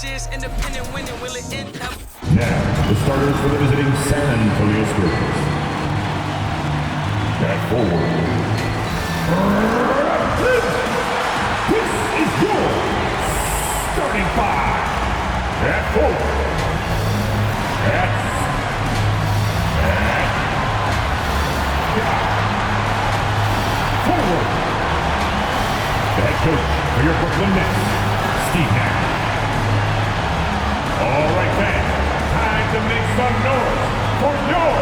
years, independent winning, will it end up? Now, the starters for the visiting San Antonio Spurs. At forward. This is your starting five. At forward. Forward. The head coach for your Brooklyn Nets, Steve Nash. All right, fans, time to make some noise for your...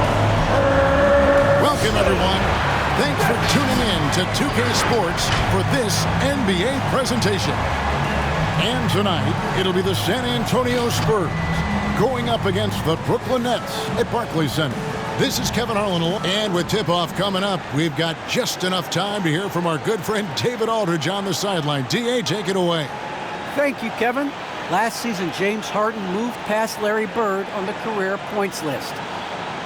Welcome, everyone. Thanks for tuning in to 2K Sports for this NBA presentation. And tonight, it'll be the San Antonio Spurs going up against the Brooklyn Nets at Barclays Center. This is Kevin Harlan, and with tip-off coming up, we've got just enough time to hear from our good friend David Aldridge on the sideline. D.A., take it away. Thank you, Kevin. Last season, James Harden moved past Larry Bird on the career points list.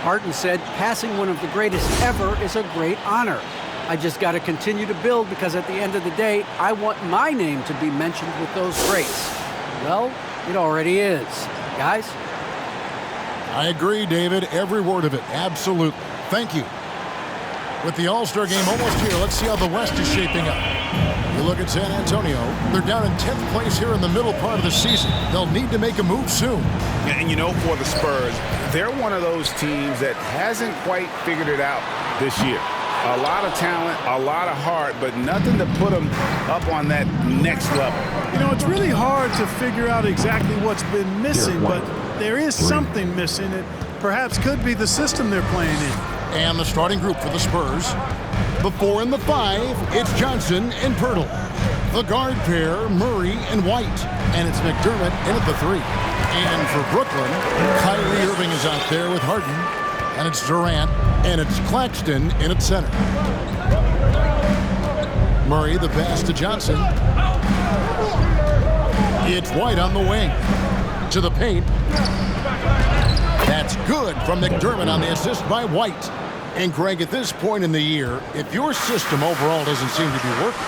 Harden said, passing one of the greatest ever is a great honor. I just got to continue to build because at the end of the day, I want my name to be mentioned with those greats. Well, it already is. Guys? I agree, David. Every word of it. Absolutely. Thank you. With the All-Star game almost here, let's see how the West is shaping up. You look at San Antonio, they're down in 10th place here in the middle part of the season. They'll need to make a move soon. And you know, for the Spurs, they're one of those teams that hasn't quite figured it out this year. A lot of talent, a lot of heart, but nothing to put them up on that next level. You know, it's really hard to figure out exactly what's been missing, but there is something missing. It perhaps could be the system they're playing in. And the starting group for the Spurs. The 4 and the 5, it's Johnson and Pirtle. The guard pair, Murray and White. And it's McDermott in at the 3. And for Brooklyn, Kyrie Irving is out there with Harden. And it's Durant, and it's Claxton in at center. Murray, the pass to Johnson. It's White on the wing. To the paint. That's good from McDermott on the assist by White. And Greg, at this point in the year, if your system overall doesn't seem to be working,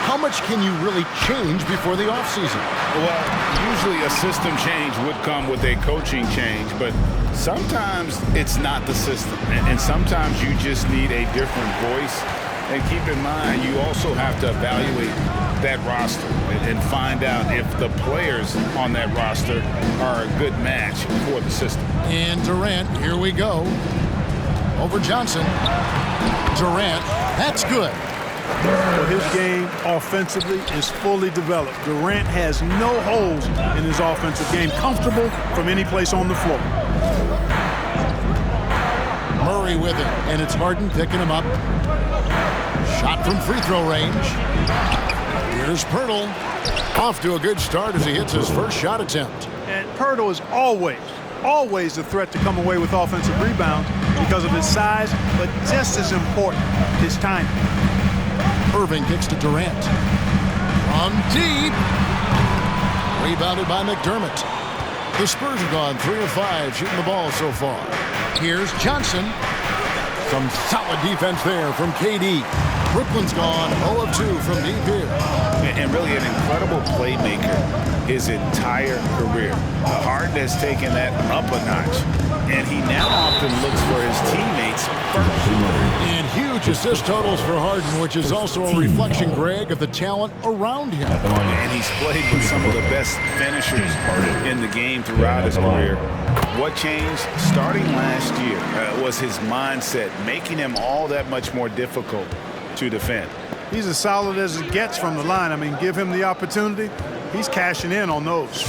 how much can you really change before the offseason? Well, usually a system change would come with a coaching change, but sometimes it's not the system. And sometimes you just need a different voice. And keep in mind, you also have to evaluate that roster and find out if the players on that roster are a good match for the system. And Durant, here we go. Over Johnson. Durant, that's good. Well, his game offensively is fully developed. Durant has no holes in his offensive game. Comfortable from any place on the floor. Murray with it, and it's Harden picking him up. Shot from free throw range. Here's Pirtle. Off to a good start as he hits his first shot attempt. And Pirtle is always a threat to come away with offensive rebounds because of his size, but just as important, his timing. Irving kicks to Durant. From deep. Rebounded by McDermott. The Spurs have gone 3 of 5 shooting the ball so far. Here's Johnson. Some solid defense there from KD. Brooklyn's gone 0 of 2 from deep here. And really an incredible playmaker his entire career. Harden has taken that up a notch, and he now often looks for his teammates first. And huge assist totals for Harden, which is also a reflection, Greg, of the talent around him. And he's played with some of the best finishers in the game throughout his career. What changed starting last year was his mindset, making him all that much more difficult to defend. He's as solid as it gets from the line. I mean, give him the opportunity. He's cashing in on those.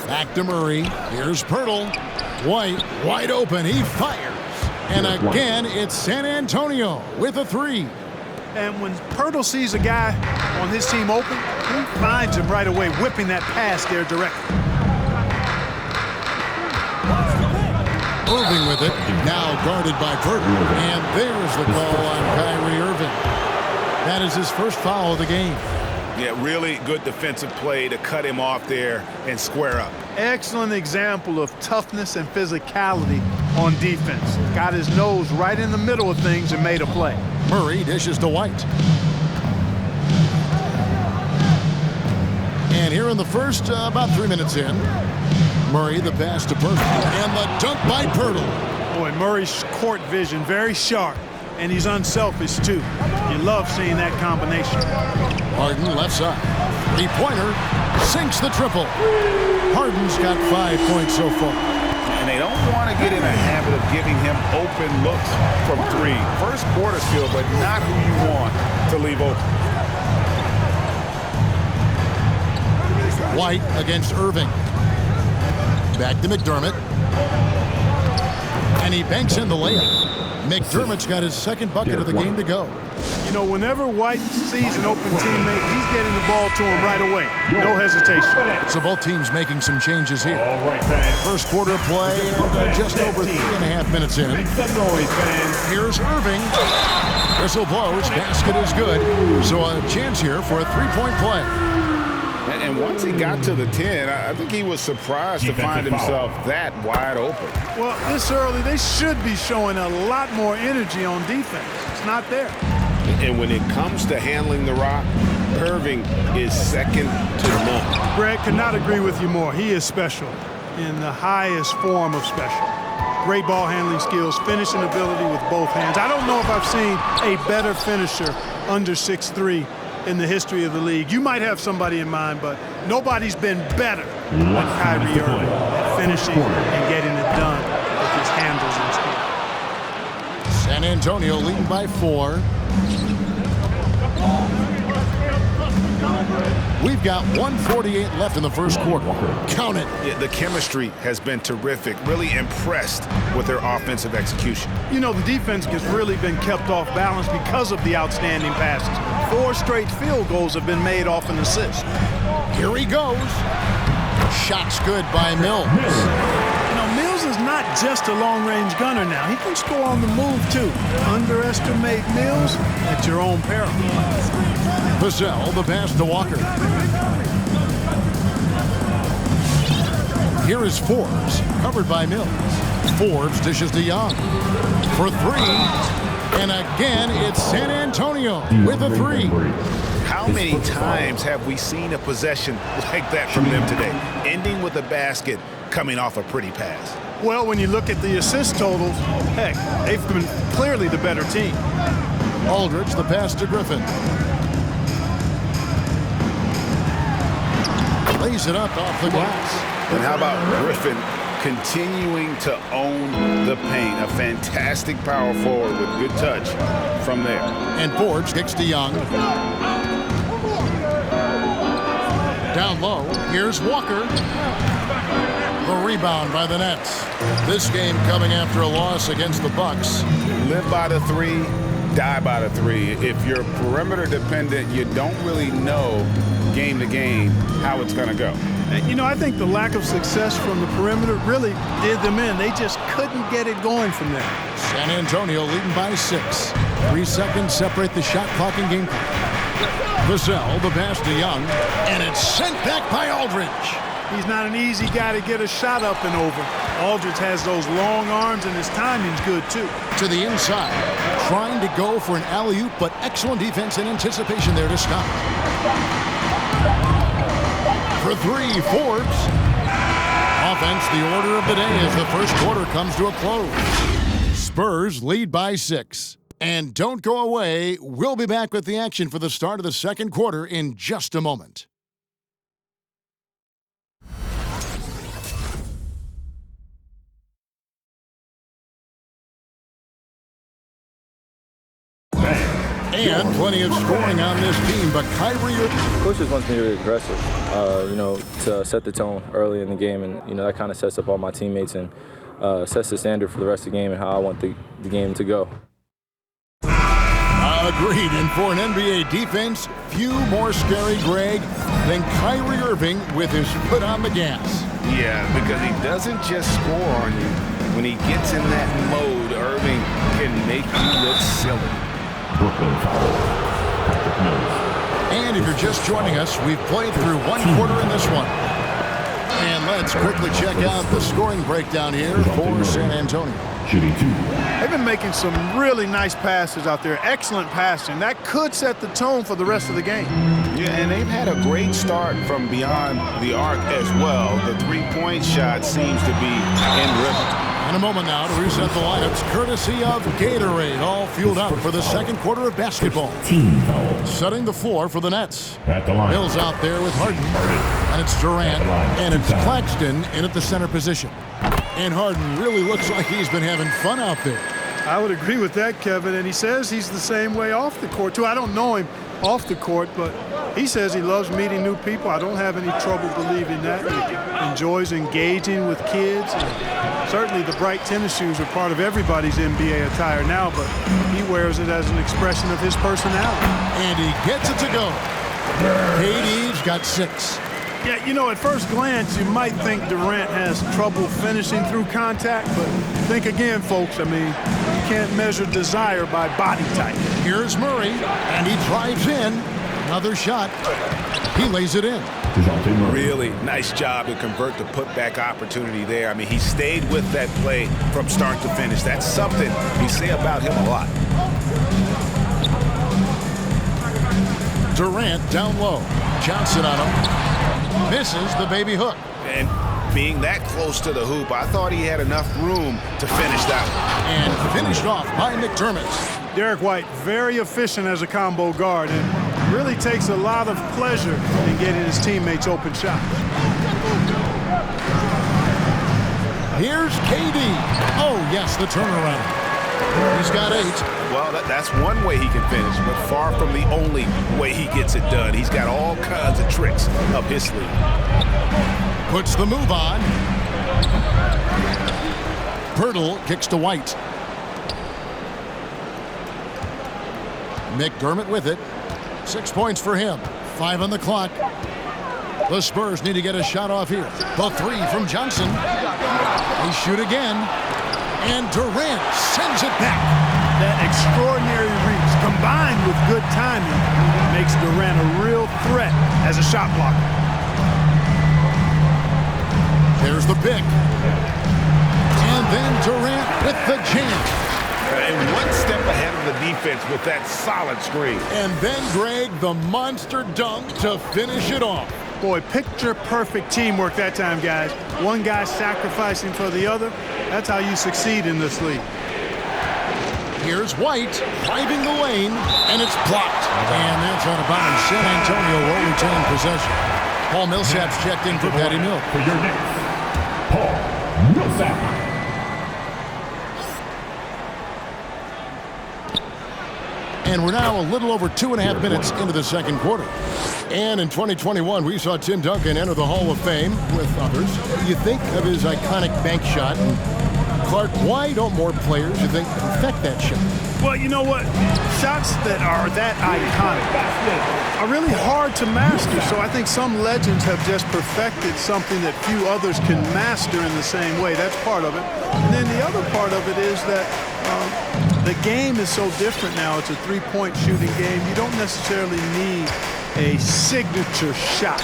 Back to Murray. Here's Pirtle. White, wide open. He fires. And again, it's San Antonio with a 3. And when Pirtle sees a guy on his team open, he finds him right away, whipping that pass there directly. Irving with it. Now guarded by Pirtle. And there's the call on Kyrie Irving. That is his first foul of the game. Yeah, really good defensive play to cut him off there and square up. Excellent example of toughness and physicality on defense. Got his nose right in the middle of things and made a play. Murray dishes to White. And And here in the first, about 3 minutes in, Murray, the pass to Pirtle, and the dunk by Pirtle. Boy, Murray's court vision, very sharp, and he's unselfish, too. You love seeing that combination. Harden, left side. Three-pointer, sinks the triple. Harden's got 5 points so far. And they don't want to get in a habit of giving him open looks from three. First quarter skill, but not who you want to leave open. White against Irving. Back to McDermott. And he banks in the layup. McDermott's got his second bucket of the game to go. You know, whenever White sees an open teammate, he's getting the ball to him right away. No hesitation. So both teams making some changes here. All right, fans. First quarter play, just over 3.5 minutes in. Make some noise, fans. Here's Irving. Whistle blows, basket is good. So a chance here for a three-point play. And once he got to the 10, I think he was surprised to find himself that wide open. Well, this early, they should be showing a lot more energy on defense. It's not there. And when it comes to handling the rock, Irving is second to none. Greg, could not agree with you more. He is special in the highest form of special. Great ball handling skills, finishing ability with both hands. I don't know if I've seen a better finisher under 6'3" in the history of the league. You might have somebody in mind, but nobody's been better than Kyrie Irving at finishing and getting it done with his handles and skill. San Antonio leading by 4. We've got 1:48 left in the first quarter. Count it. Yeah, the chemistry has been terrific. Really impressed with their offensive execution. You know, the defense has really been kept off balance because of the outstanding passes. 4 straight field goals have been made off an assist. Here he goes. Shot's good by Mills. You know, Mills is not just a long-range gunner now. He can score on the move, too. Underestimate Mills at your own peril. Vassell, the pass to Walker. Here is Forbes, covered by Mills. Forbes dishes to Young for 3. And again, it's San Antonio with a 3. How many times have we seen a possession like that from them today, ending with a basket coming off a pretty pass? Well, when you look at the assist totals, heck, they've been clearly the better team. Aldridge, the pass to Griffin. Lays it up off the glass. And how about Griffin continuing to own the paint? A fantastic power forward with good touch from there. And Forbes kicks to Young. Down low, here's Walker. The rebound by the Nets. This game coming after a loss against the Bucks. Live by the 3, die by the 3. If you're perimeter dependent, you don't really know game to game how it's going to go. And, you know, I think the lack of success from the perimeter really did them in. They just couldn't get it going from there. San Antonio leading by 6. 3 seconds separate the shot clock and game clock. Vassell, the pass to Young, and it's sent back by Aldridge. He's not an easy guy to get a shot up and over. Aldridge has those long arms, and his timing's good, too. To the inside, trying to go for an alley-oop, but excellent defense and anticipation there to stop. For 3, Forbes. Offense, the order of the day as the first quarter comes to a close. Spurs lead by 6. And don't go away. We'll be back with the action for the start of the second quarter in just a moment. And plenty of scoring on this team, but Kyrie... Coach just wants me to be aggressive, you know, to set the tone early in the game, and, you know, that kind of sets up all my teammates and sets the standard for the rest of the game and how I want the game to go. Agreed, and for an NBA defense, few more scary, Greg, than Kyrie Irving with his foot on the gas. Yeah, because he doesn't just score on you. When he gets in that mode, Irving can make you look silly. Brooklyn foul. Patrick Mills. And if you're just joining us, we've played through one quarter in this one. And let's quickly check out the scoring breakdown here for San Antonio. shooting 2. They've been making some really nice passes out there. Excellent passing. That could set the tone for the rest of the game. Yeah, and they've had a great start from beyond the arc as well. The three-point shot seems to be in rhythm. In a moment now to reset the lineups, courtesy of Gatorade, all fueled up for the second quarter of basketball. Team foul. Setting the floor for the Nets. At the line. Mills out there with Harden. And it's Durant. And it's Claxton in at the center position. And Harden really looks like he's been having fun out there. I would agree with that, Kevin. And he says he's the same way off the court, too. I don't know him off the court, but he says he loves meeting new people. I don't have any trouble believing that. He enjoys engaging with kids. And certainly the bright tennis shoes are part of everybody's NBA attire now, but he wears it as an expression of his personality. And he gets it to go. KD's got 6. Yeah, you know, at first glance, you might think Durant has trouble finishing through contact, but think again, folks. I mean, you can't measure desire by body type. Here's Murray, and he drives in. Another shot. He lays it in. Really nice job to convert the putback opportunity there. I mean, he stayed with that play from start to finish. That's something we say about him a lot. Durant down low. Johnson on him. Misses the baby hook. And being that close to the hoop, I thought he had enough room to finish that one. And finished off by McDermott. Derek White, very efficient as a combo guard and really takes a lot of pleasure in getting his teammates open shots. Here's KD. Oh, yes, the turnaround. He's got 8. Well, that's one way he can finish, but far from the only way he gets it done. He's got all kinds of tricks up his sleeve. Puts the move on. Pirtle kicks to White. McDermott with it. 6 points for him. 5 on the clock. The Spurs need to get a shot off here. The 3 from Johnson. They shoot again. And Durant sends it back. That extraordinary reach combined with good timing makes Durant a real threat as a shot blocker. There's the pick. And then Durant with the jam. And one step ahead of the defense with that solid screen. And then Greg, the monster dunk to finish it off. Boy, picture-perfect teamwork that time, guys. One guy sacrificing for the other. That's how you succeed in this league. Here's White driving the lane, and it's blocked. And that's out of bounds. San Antonio will retain possession. Paul Millsap's checked in for Patty Milk. For your Knicks, Paul Millsap. And we're now a little over 2.5 minutes into the second quarter. And in 2021, we saw Tim Duncan enter the Hall of Fame with others. You think of his iconic bank shot. And Clark, why don't more players, you think, perfect that shot? Well, you know what? Shots that are that iconic are really hard to master. So I think some legends have just perfected something that few others can master in the same way. That's part of it. And then the other part of it is that the game is so different now. It's a three-point shooting game. You don't necessarily need a signature shot.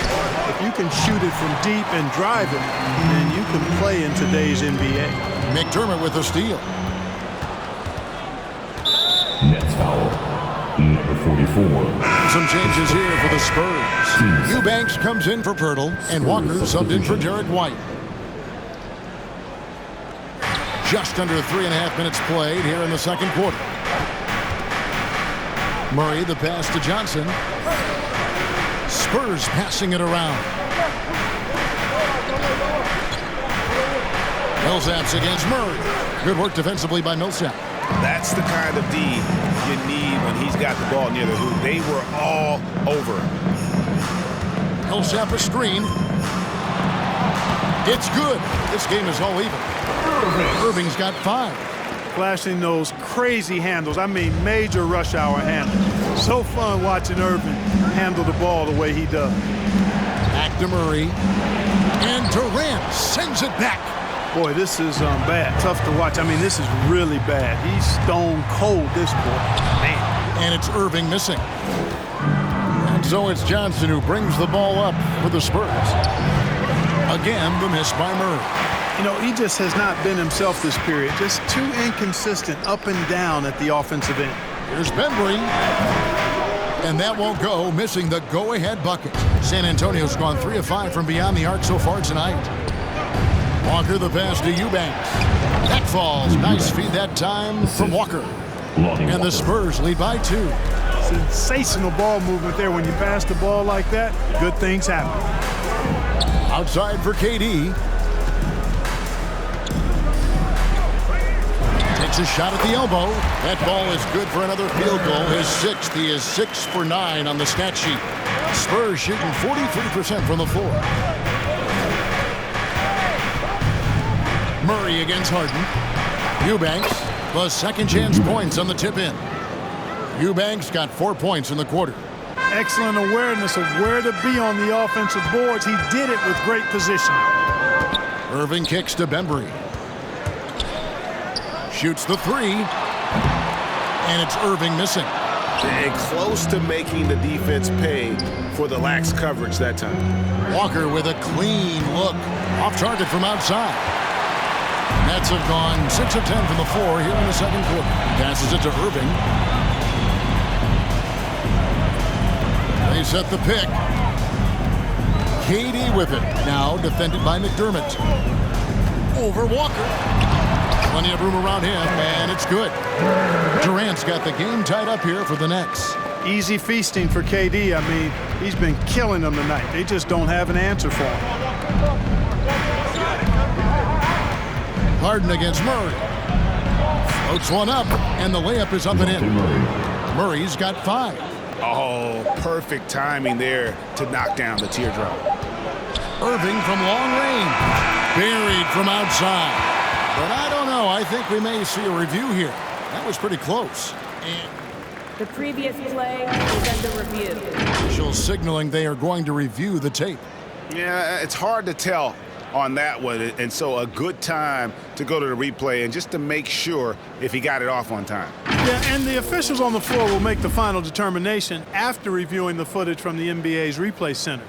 If you can shoot it from deep and drive it, then you can play in today's NBA. McDermott with a steal. Nets foul. Number 44. Some changes here for the Spurs. Eubanks comes in for Pirtle, and Walker subbed in for Derek White. Just under 3.5 minutes played here in the second quarter. Murray, the pass to Johnson. Spurs passing it around. Millsap's against Murray. Good work defensively by Millsap. That's the kind of D you need when he's got the ball near the hoop. They were all over him. Millsap a screen. It's good. This game is all even. Irving's got 5. Flashing those crazy handles. I mean, major rush hour handles. So fun watching Irving handle the ball the way he does. Back to Murray. And Durant sends it back. Boy, this is bad. Tough to watch. I mean, this is really bad. He's stone cold, this boy. Man. And it's Irving missing. And so it's Johnson who brings the ball up for the Spurs. Again, the miss by Murray. You know, he just has not been himself this period. Just too inconsistent up and down at the offensive end. Here's Bembry. And that won't go, missing the go-ahead bucket. San Antonio's gone 3 of 5 from beyond the arc so far tonight. Walker the pass to Eubanks. That falls. Nice feed that time from Walker. And the Spurs lead by 2. Sensational ball movement there. When you pass the ball like that, good things happen. Outside for KD. Takes a shot at the elbow. That ball is good for another field goal. His 6th. He is 6 for 9 on the stat sheet. Spurs shooting 43% from the floor. Murray against Harden. Eubanks, the second chance points on the tip-in. Eubanks got 4 points in the quarter. Excellent awareness of where to be on the offensive boards. He did it with great position. Irving kicks to Bembry. Shoots the 3. And it's Irving missing. And close to making the defense pay for the lax coverage that time. Walker with a clean look. Off target from outside. Nets have gone 6 of 10 from the floor here in the second quarter. Passes it to Irving. They set the pick. KD with it. Now defended by McDermott. Over Walker. Plenty of room around him, and it's good. Durant's got the game tied up here for the Nets. Easy feasting for KD. I mean, he's been killing them tonight. They just don't have an answer for him. Harden against Murray. Floats one up, and the layup is up and in. Murray's got 5. Oh, perfect timing there to knock down the teardrop. Irving from long range. Buried from outside. But I don't know. I think we may see a review here. That was pretty close. And the previous play is under review. officials signaling they are going to review the tape. Yeah, it's hard to tell on that one, and so a good time to go to the replay and just to make sure if he got it off on time. Yeah, and the officials on the floor will make the final determination after reviewing the footage from the NBA's replay center.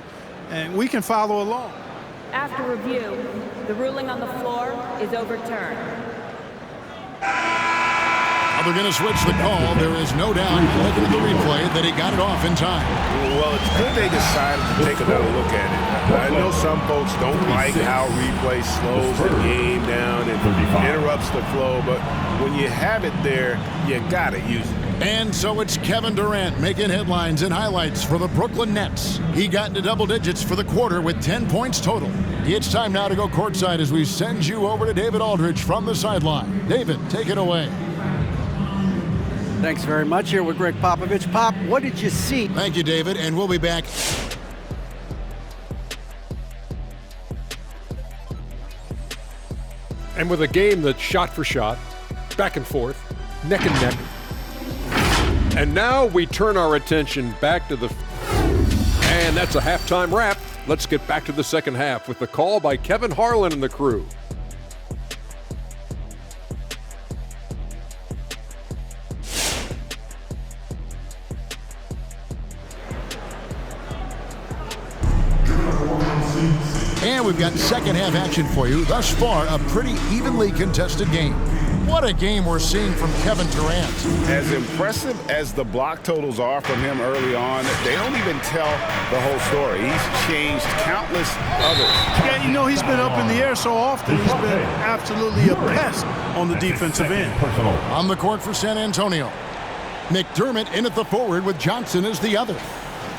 And we can follow along. After review, the ruling on the floor is overturned. They're going to switch the call. There is no doubt, looking at the replay, that he got it off in time. Well, it's good they decided to take another look at it. I know some folks don't like how replay slows the game down and interrupts the flow, but when you have it there, you got to use it. And so it's Kevin Durant making headlines and highlights for the Brooklyn Nets. He got into double digits for the quarter with 10 points total. It's time now to go courtside as we send you over to David Aldridge from the sideline. David, take it away. Thanks very much. Here with Greg Popovich. Pop, what did you see? Thank you, David, and we'll be back. And with a game that's shot for shot, back and forth, neck and neck. And now we turn our attention back to the... And that's a halftime wrap. Let's get back to the second half with the call by Kevin Harlan and the crew. And we've got second half action for you. Thus far, a pretty evenly contested game. What a game we're seeing from Kevin Durant. As impressive as the block totals are from him early on, they don't even tell the whole story. He's changed countless others. Yeah, you know, he's been up in the air so often. He's been absolutely a pest on the defensive end. On the court for San Antonio. McDermott in at the forward with Johnson as the other.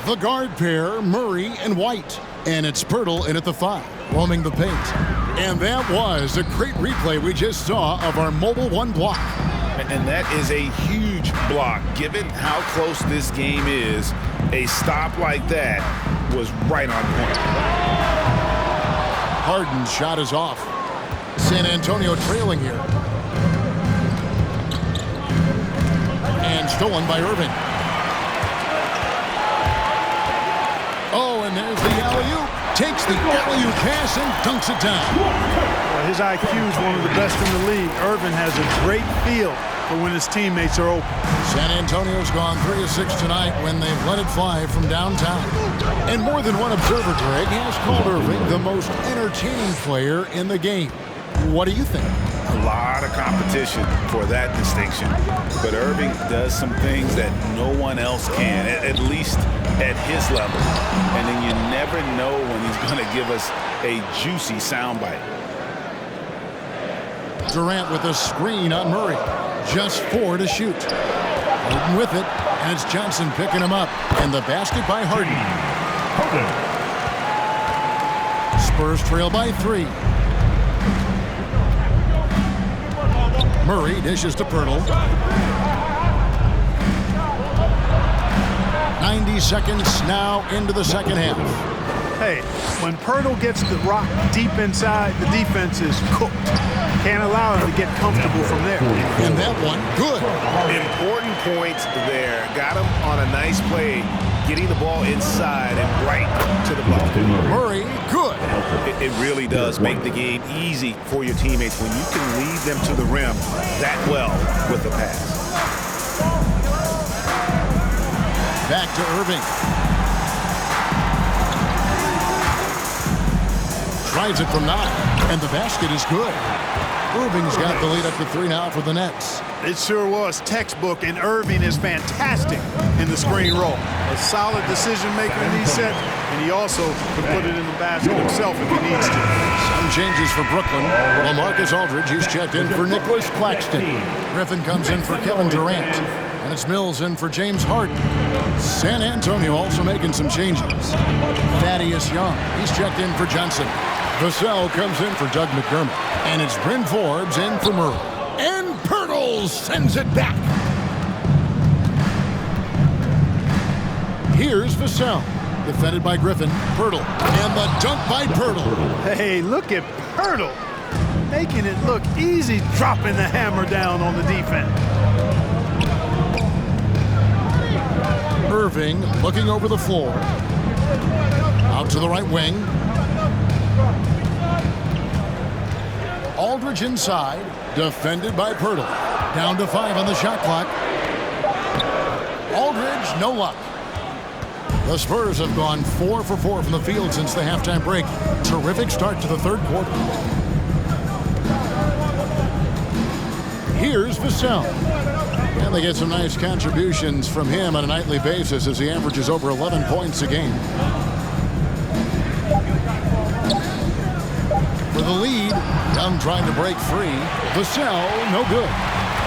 The guard pair, Murray and White. And it's Pirtle in at the 5, roaming the paint. And that was a great replay we just saw of our Mobile One block. And that is a huge block. Given how close this game is, a stop like that was right on point. Harden's shot is off. San Antonio trailing here. And stolen by Irving. Oh, and there's the alley-oop. Takes the alley-oop pass and dunks it down. Well, his IQ is one of the best in the league. Irving has a great feel for when his teammates are open. San Antonio's gone 3 of 6 tonight when they've let it fly from downtown. And more than one observer, Greg, has called Irving the most entertaining player in the game. What do you think? A lot of competition for that distinction. But Irving does some things that no one else can, at least at his level. And then you never know when he's going to give us a juicy soundbite. Durant with a screen on Murray. Just 4 to shoot. Harden with it, and it's Johnson picking him up. And the basket by Harden. Spurs trail by 3. Murray dishes to Pirtle. 90 seconds now into the second half. Hey, when Pirtle gets the rock deep inside, the defense is cooked. Can't allow him to get comfortable from there. And that one, good. Important points there. Got him on a nice play, getting the ball inside and right to the ball. Murray, good. It really does make the game easy for your teammates when you can lead them to the rim that well with the pass. Back to Irving. Tries it from 9, and the basket is good. Irving's got the lead up to 3 now for the Nets. It sure was textbook, and Irving is fantastic in the screen roll. A solid decision maker in these sets, and he also can put it in the basket himself if he needs to. Some changes for Brooklyn. LaMarcus Aldridge, he's checked in for Nicholas Claxton. Griffin comes in for Kevin Durant. And it's Mills in for James Harden. San Antonio also making some changes. Thaddeus Young, he's checked in for Johnson. Vassell comes in for Doug McDermott. And it's Bryn Forbes in for Murray. And Pirtle sends it back. Here's Vassell. Defended by Griffin. Pirtle. And the dunk by Pirtle. Hey, look at Pirtle. Making it look easy, dropping the hammer down on the defense. Irving looking over the floor. Out to the right wing. Aldridge inside. Defended by Pirtle. Down to 5 on the shot clock. Aldridge, no luck. The Spurs have gone 4 for 4 from the field since the halftime break. Terrific start to the third quarter. Here's Vassell. And they get some nice contributions from him on a nightly basis as he averages over 11 points a game. For the lead, Young trying to break free. Vassell, no good.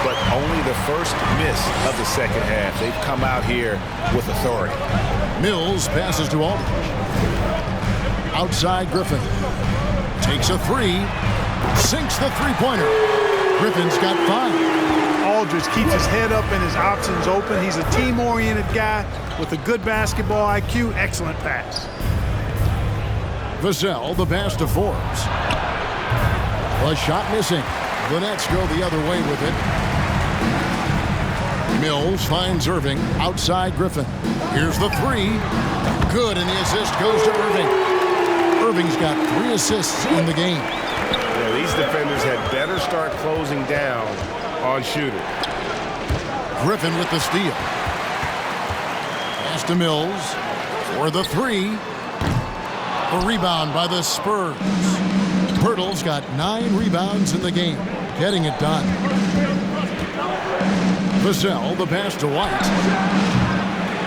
But only the first miss of the second half. They've come out here with authority. Mills passes to Aldridge. Outside Griffin. Takes a 3. Sinks the three-pointer. Griffin's got 5. Aldridge keeps his head up and his options open. He's a team-oriented guy with a good basketball IQ. Excellent pass. Vassell, the pass to Forbes. A shot missing. The Nets go the other way with it. Mills finds Irving. Outside Griffin. Here's the 3. Good, and the assist goes to Irving. Irving's got 3 assists in the game. Yeah, these defenders had better start closing down on shooters. Griffin with the steal. Pass to Mills for the 3. A rebound by the Spurs. Pirtle's got 9 rebounds in the game, getting it done. Vassell, the pass to White.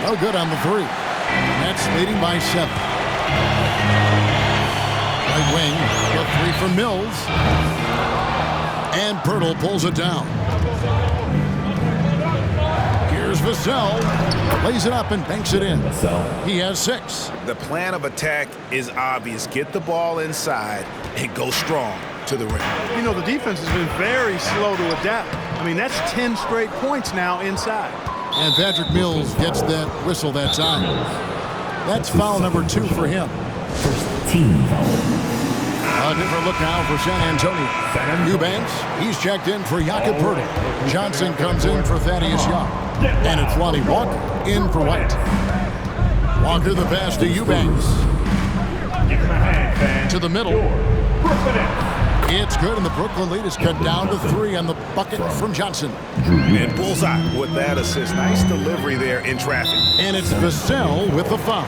No good on the 3. Nets leading by 7. Right wing, the 3 from Mills. And Pirtle pulls it down. Here's Vassell. Lays it up and banks it in. He has 6. The plan of attack is obvious. Get the ball inside and go strong to the rim. You know, the defense has been very slow to adapt. I mean, that's 10 straight points now inside. And Patrick Mills gets that whistle that time. That's foul number 2 for him. First team foul. A different look now for San Antonio. Eubanks, he's checked in for Jakob Pirtle. Johnson comes in for Thaddeus Young. And it's Lonnie Walker in for White. Walker the pass to Eubanks. To the middle. It's good, and the Brooklyn lead is cut down to 3 on the bucket from Johnson. And bullseye with that assist. Nice delivery there in traffic. And it's Vassell with the foul.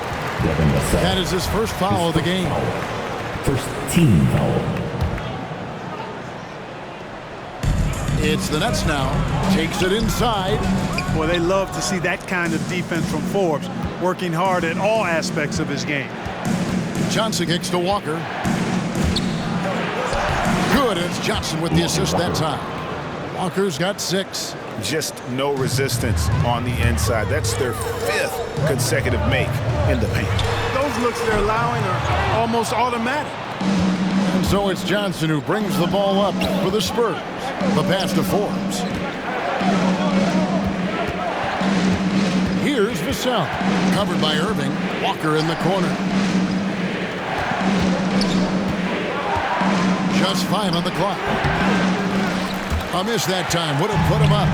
That is his first foul of the game. First team foul. It's the Nets now. Takes it inside. Boy, they love to see that kind of defense from Forbes, working hard at all aspects of his game. Johnson kicks to Walker. Good, and it's Johnson with the assist that time. Walker's got 6. Just no resistance on the inside. That's their 5th consecutive make in the paint. Those looks they're allowing are almost automatic. And so it's Johnson who brings the ball up for the Spurs. The pass to Forbes. Here's Vassell. Covered by Irving. Walker in the corner. Just 5 on the clock. A miss that time. Would have put him up.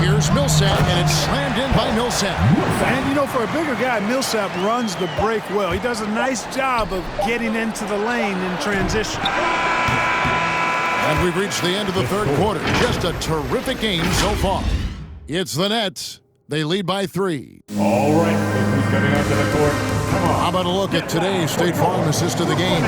Here's Millsap, and it's slammed in by Millsap. And, you know, for a bigger guy, Millsap runs the break well. He does a nice job of getting into the lane in transition. And we've reached the end of the third quarter. Just a terrific game so far. It's the Nets. They lead by 3. All right, who's coming onto the court? Come on. How about a look at today's State Farm assist of the game?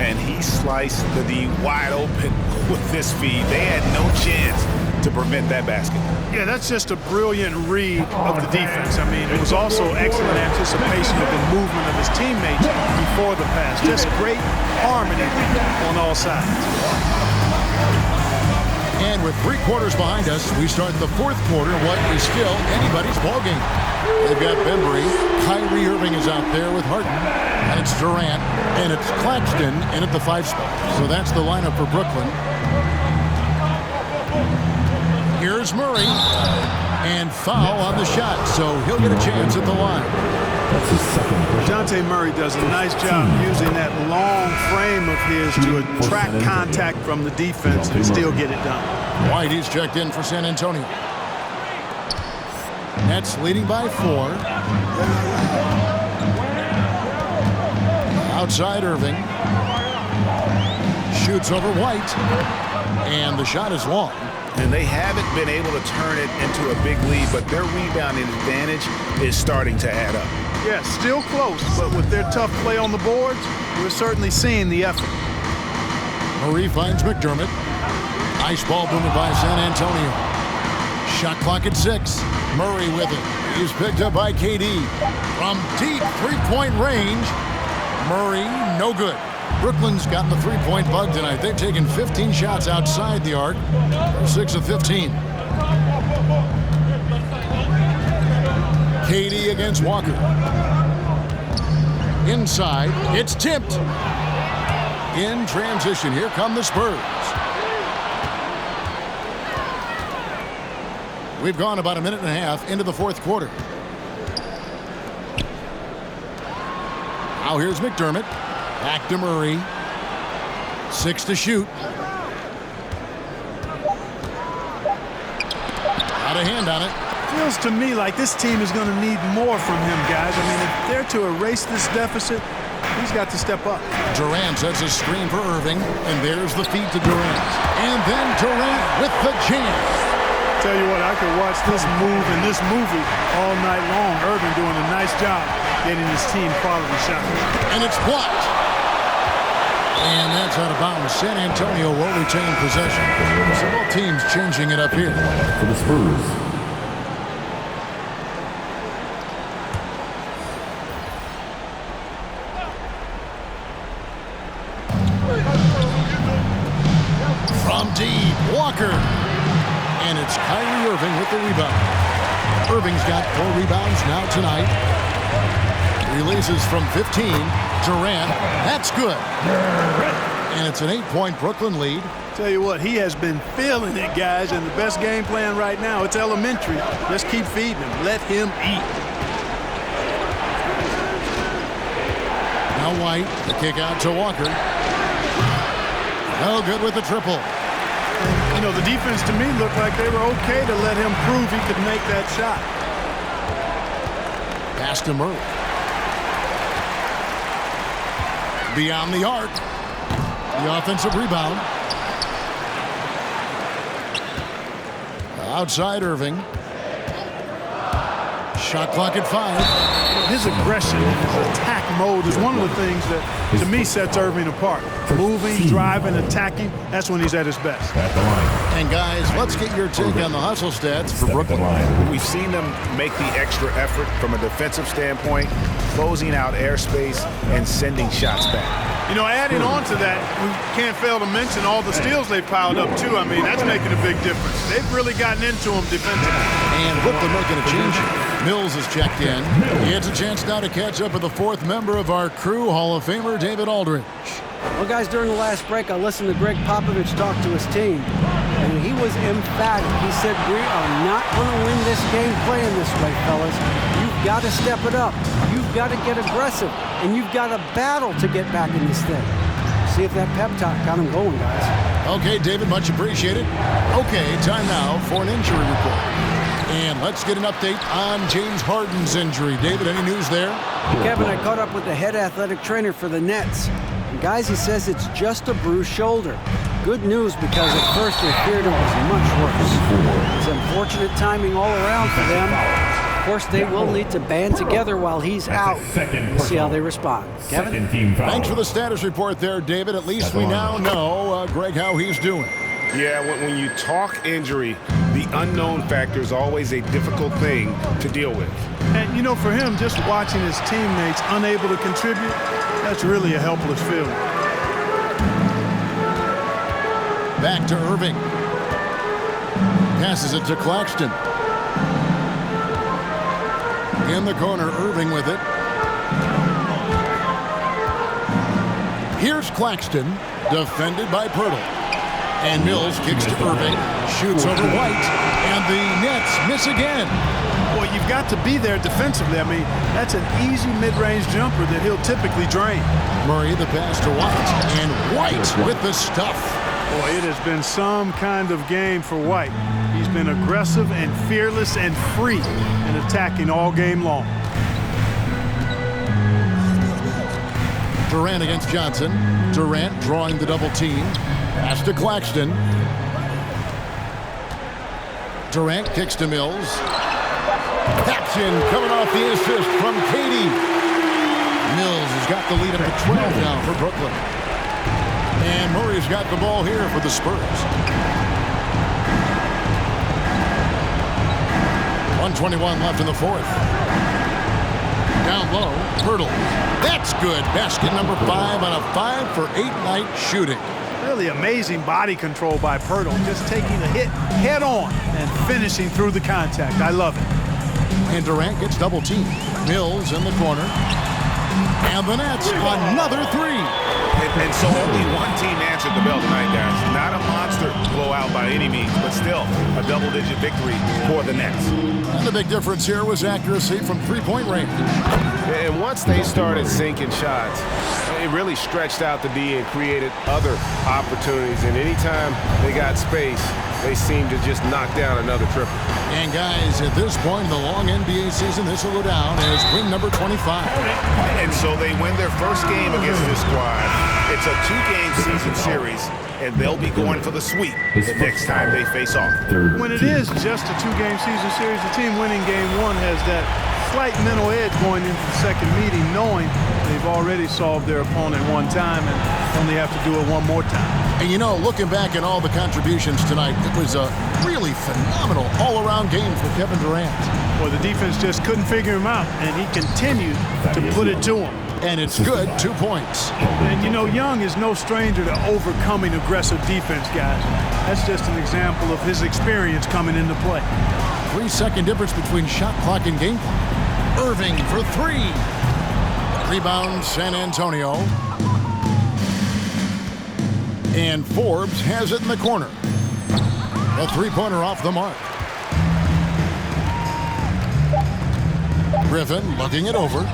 And he sliced the D wide open with this feed. They had no chance to prevent that basket. Yeah, that's just a brilliant read of the defense. I mean, it was also excellent anticipation of the movement of his teammates before the pass. Just great harmony on all sides. And with 3 quarters behind us, we start the fourth quarter, what is still anybody's ballgame. They've got Bembry. Kyrie Irving is out there with Harden. And it's Durant. And it's Claxton in at the 5 spot. So that's the lineup for Brooklyn. Here's Murray. And foul on the shot. So he'll get a chance at the line. That's his second. Dejounte Murray does a nice job using that long frame of his to attract contact from the defense and still get it done. White, he's checked in for San Antonio. Nets leading by 4. Outside Irving. Shoots over White. And the shot is long. And they haven't been able to turn it into a big lead, but their rebounding advantage is starting to add up. Yeah, still close, but with their tough play on the boards, we're certainly seeing the effort. Murray finds McDermott. Nice ball movement by San Antonio. Shot clock at 6. Murray with it. He's picked up by KD. From deep 3-point range, Murray, no good. Brooklyn's gotten the 3-point bug tonight. They've taken 15 shots outside the arc. 6 of 15. KD against Walker. Inside, it's tipped. In transition, here come the Spurs. We've gone about a minute and a half into the fourth quarter. Now here's McDermott. Back to Murray. 6 to shoot. Got a hand on it. Feels to me like this team is going to need more from him, guys. I mean, if they're to erase this deficit, he's got to step up. Durant sets a screen for Irving, and there's the feed to Durant. And then Durant with the jam. Tell you what, I could watch this move and this movie all night long. Irving doing a nice job getting his team quality shots. And it's blocked. And that's out of bounds. San Antonio will retain possession. So both teams changing it up here. For the Spurs. From deep, Walker. And it's Kyrie Irving with the rebound. Irving's got 4 rebounds now tonight. Releases from 15. Durant, that's good. And it's an 8-point Brooklyn lead. Tell you what, he has been feeling it, guys, and the best game plan right now, it's elementary. Just keep feeding him. Let him eat. Now White, the kick out to Walker. No good with the triple. You know, the defense to me looked like they were okay to let him prove he could make that shot. Pass to Murray. Beyond the arc. The offensive rebound. Outside Irving. Shot clock at 5. His aggression and his attack mode is one of the things that, to me, sets Irving apart. Moving, driving, attacking, that's when he's at his best. At the line. And guys, let's get your take on the hustle stats for Step Brooklyn. the line. We've seen them make the extra effort from a defensive standpoint, closing out airspace and sending shots back. You know, adding on to that, we can't fail to mention all the steals they've piled up, too. I mean, that's making a big difference. They've really gotten into them defensively. And Brooklyn making a change. Mills is checked in. He gets a chance now to catch up with the fourth member of our crew, Hall of Famer David Aldridge. Well, guys, during the last break, I listened to Greg Popovich talk to his team, and he was emphatic. He said, we are not going to win this game playing this way, fellas. You've got to step it up. You've got to get aggressive, and you've got to battle to get back in this thing. See if that pep talk got him going, guys. Okay, David, much appreciated. Okay, time now for an injury report. And let's get an update on James Harden's injury. David, any news there? Kevin, I caught up with the head athletic trainer for the Nets. And guys, he says it's just a bruised shoulder. Good news, because at first they feared it was much worse. It's unfortunate timing all around for them. Of course, they will need to band together while he's out. We'll see how they respond. Kevin? Thanks for the status report there, David. At least we now know, Greg, how he's doing. Yeah, when you talk injury, the unknown factor is always a difficult thing to deal with. And, you know, for him, just watching his teammates unable to contribute, that's really a helpless feeling. Back to Irving. Passes it to Claxton. In the corner, Irving with it. Here's Claxton, defended by Pirtle. And Mills kicks to Irving, shoots over White, and the Nets miss again. Boy, you've got to be there defensively. I mean, that's an easy mid-range jumper that he'll typically drain. Murray the pass to White, and White with the stuff. Boy, it has been some kind of game for White. He's been aggressive and fearless and free in attacking all game long. Durant against Johnson. Durant drawing the double team. Pass to Claxton. Durant kicks to Mills. Taps in, coming off the assist from Katie. Mills has got the lead up to 12 now for Brooklyn. And Murray's got the ball here for the Spurs. 1:21 left in the fourth. Down low, Pirtle. That's good. Basket number 5 on a 5-for-8 night shooting. Really amazing body control by Pirtle, just taking the hit head on and finishing through the contact. I love it. And Durant gets double teamed. Mills in the corner. And the Nets, another three. And so only one team answered the bell tonight, guys. Not a monster blowout by any means, but still a double-digit victory for the Nets. And the big difference here was accuracy from three-point range. And once they started sinking shots, it really stretched out the D and created other opportunities. And anytime they got space, they seemed to just knock down another triple. And guys, at this point in the long NBA season, this will go down as win number 25. And so they win their first game against this squad. It's a 2-game season series, and they'll be going for the sweep the next time they face off. When it is just a 2-game season series, the team winning game 1 has that slight mental edge going into the second meeting, knowing they've already solved their opponent one time and only have to do it one more time. And you know, looking back at all the contributions tonight, it was a really phenomenal all-around game for Kevin Durant. Well, the defense just couldn't figure him out, and he continued to put it to him. And it's good, 2 points. And you know, Young is no stranger to overcoming aggressive defense, guys. That's just an example of his experience coming into play. 3-second difference between shot clock and game clock. Irving for 3. Rebound, San Antonio. And Forbes has it in the corner. A three-pointer off the mark. Griffin looking it over.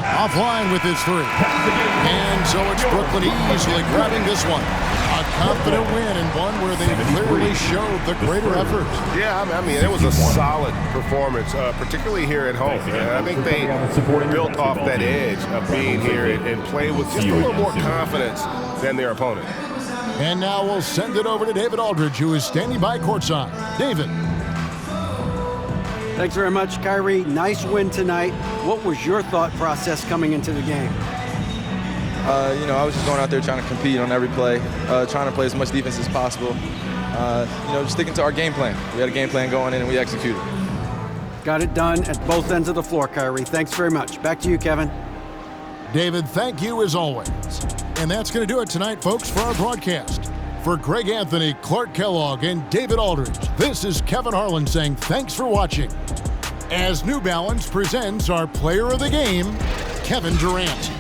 Offline with his 3. And so it's Brooklyn easily grabbing this one. A confident win and one where they clearly showed the greater effort. Yeah, I mean, it was a solid performance, particularly here at home. I think they built off that edge of being here and played with just a little more confidence than their opponent. And now we'll send it over to David Aldridge, who is standing by courtside. David. Thanks very much, Kyrie. Nice win tonight. What was your thought process coming into the game? I was just going out there trying to compete on every play, trying to play as much defense as possible. Just sticking to our game plan. We had a game plan going in and we executed. Got it done at both ends of the floor, Kyrie. Thanks very much. Back to you, Kevin. David, thank you as always. And that's going to do it tonight, folks, for our broadcast. For Greg Anthony, Clark Kellogg, and David Aldridge, this is Kevin Harlan saying thanks for watching. As New Balance presents our player of the game, Kevin Durant.